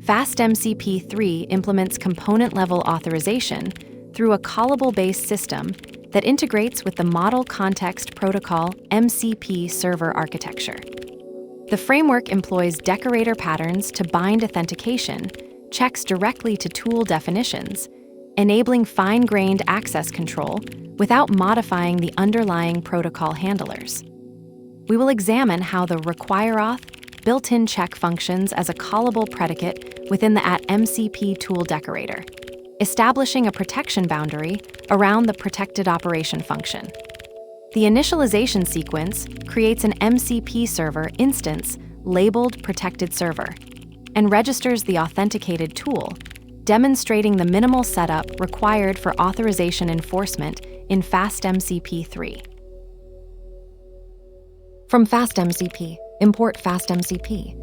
FastMCP 3 implements component-level authorization through a callable-based system that integrates with the Model Context Protocol (MCP) server architecture. The framework employs decorator patterns to bind authentication, checks directly to tool definitions, enabling fine-grained access control without modifying the underlying protocol handlers. We will examine how the require-auth built-in check functions as a callable predicate within the @MCP tool decorator, establishing a protection boundary around the protected operation function. The initialization sequence creates an MCP server instance labeled protected server and registers the authenticated tool, demonstrating the minimal setup required for authorization enforcement in FastMCP 3. From FastMCP, import FastMCP.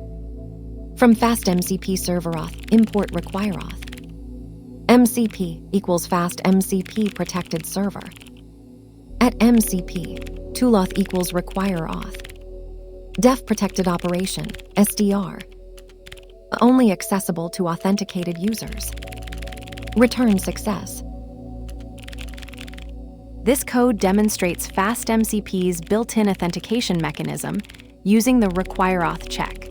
From FastMCP server auth, import require auth. MCP equals FastMCP protected server. @MCP, tool auth equals require auth. Def protected operation, SDR. Only accessible to authenticated users. Return success. This code demonstrates FastMCP's built-in authentication mechanism using the require-auth check.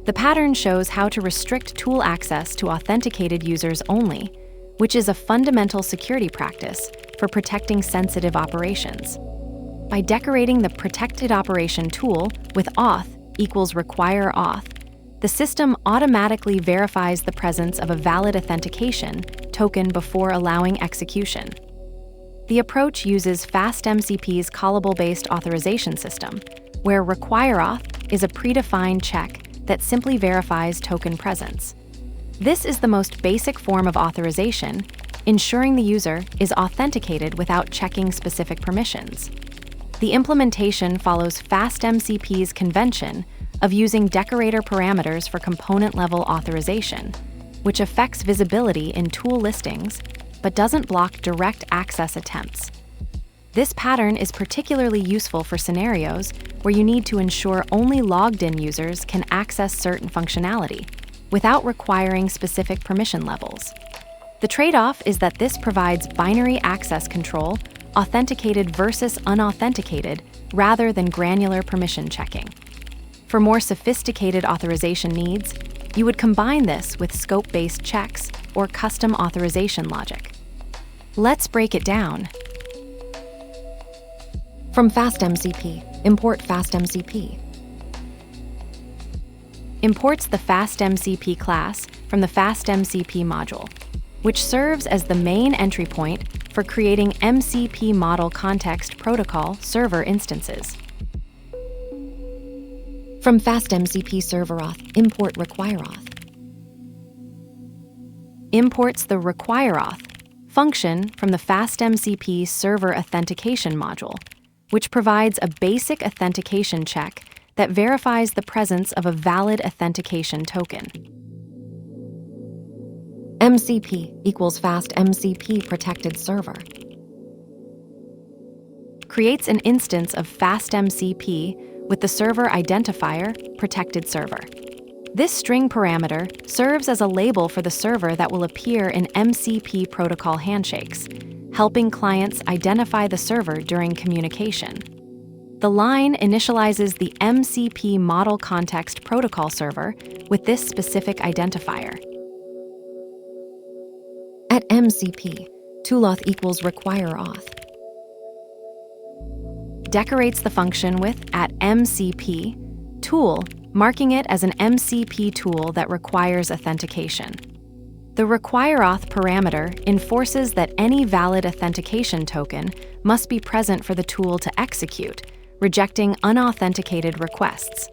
The pattern shows how to restrict tool access to authenticated users only, which is a fundamental security practice for protecting sensitive operations. By decorating the protected operation tool with auth equals require auth, the system automatically verifies the presence of a valid authentication token before allowing execution. The approach uses FastMCP's callable-based authorization system, where require-auth is a predefined check that simply verifies token presence. This is the most basic form of authorization, ensuring the user is authenticated without checking specific permissions. The implementation follows FastMCP's convention of using decorator parameters for component-level authorization, which affects visibility in tool listings but doesn't block direct access attempts. This pattern is particularly useful for scenarios where you need to ensure only logged-in users can access certain functionality without requiring specific permission levels. The trade-off is that this provides binary access control, authenticated versus unauthenticated, rather than granular permission checking. For more sophisticated authorization needs, you would combine this with scope-based checks or custom authorization logic. Let's break it down. From FastMCP, import FastMCP. Imports the FastMCP class from the FastMCP module, which serves as the main entry point for creating MCP Model Context Protocol server instances. From FastMCP server auth, import require auth. Imports the require auth function from the FastMCP server authentication module, which provides a basic authentication check that verifies the presence of a valid authentication token. MCP equals FastMCP protected server. Creates an instance of FastMCP with the server identifier protected server. This string parameter serves as a label for the server that will appear in MCP protocol handshakes, helping clients identify the server during communication. The line initializes the MCP Model Context Protocol server with this specific identifier. @MCP, tool auth equals require auth. Decorates the function with @MCP tool, marking it as an MCP tool that requires authentication. The require auth parameter enforces that any valid authentication token must be present for the tool to execute, rejecting unauthenticated requests.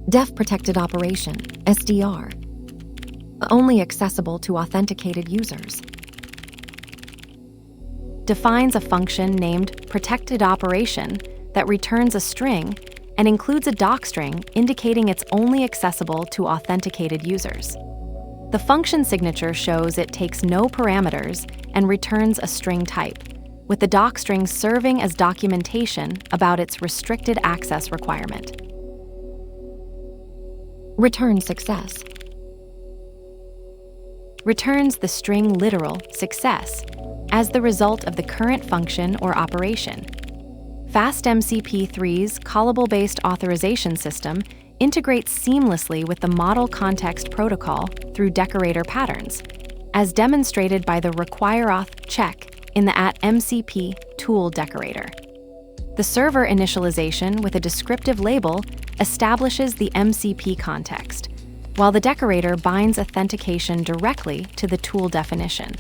Def protected operation, SDR. Only accessible to authenticated users. Defines a function named protected operation that returns a string and includes a docstring indicating it's only accessible to authenticated users. The function signature shows it takes no parameters and returns a string type, with the docstring serving as documentation about its restricted access requirement. Return success. Returns the string literal success as the result of the current function or operation. FastMCP3's callable-based authorization system integrates seamlessly with the model context protocol through decorator patterns, as demonstrated by the require-auth check in the @MCP tool decorator. The server initialization with a descriptive label establishes the MCP context, while the decorator binds authentication directly to the tool definition.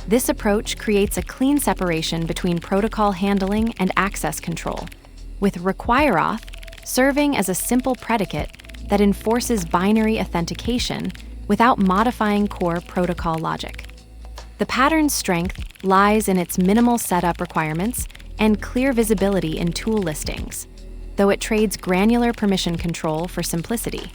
This approach creates a clean separation between protocol handling and access control, with require-auth serving as a simple predicate that enforces binary authentication without modifying core protocol logic. The pattern's strength lies in its minimal setup requirements and clear visibility in tool listings, though it trades granular permission control for simplicity.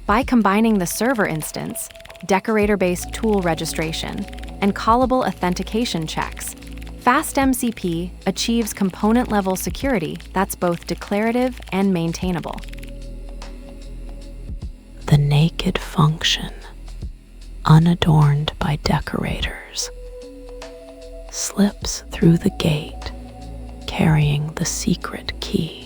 By combining the server instance, decorator-based tool registration, and callable authentication checks, FastMCP achieves component-level security that's both declarative and maintainable. The naked function, unadorned by decorators, slips through the gate, carrying the secret key.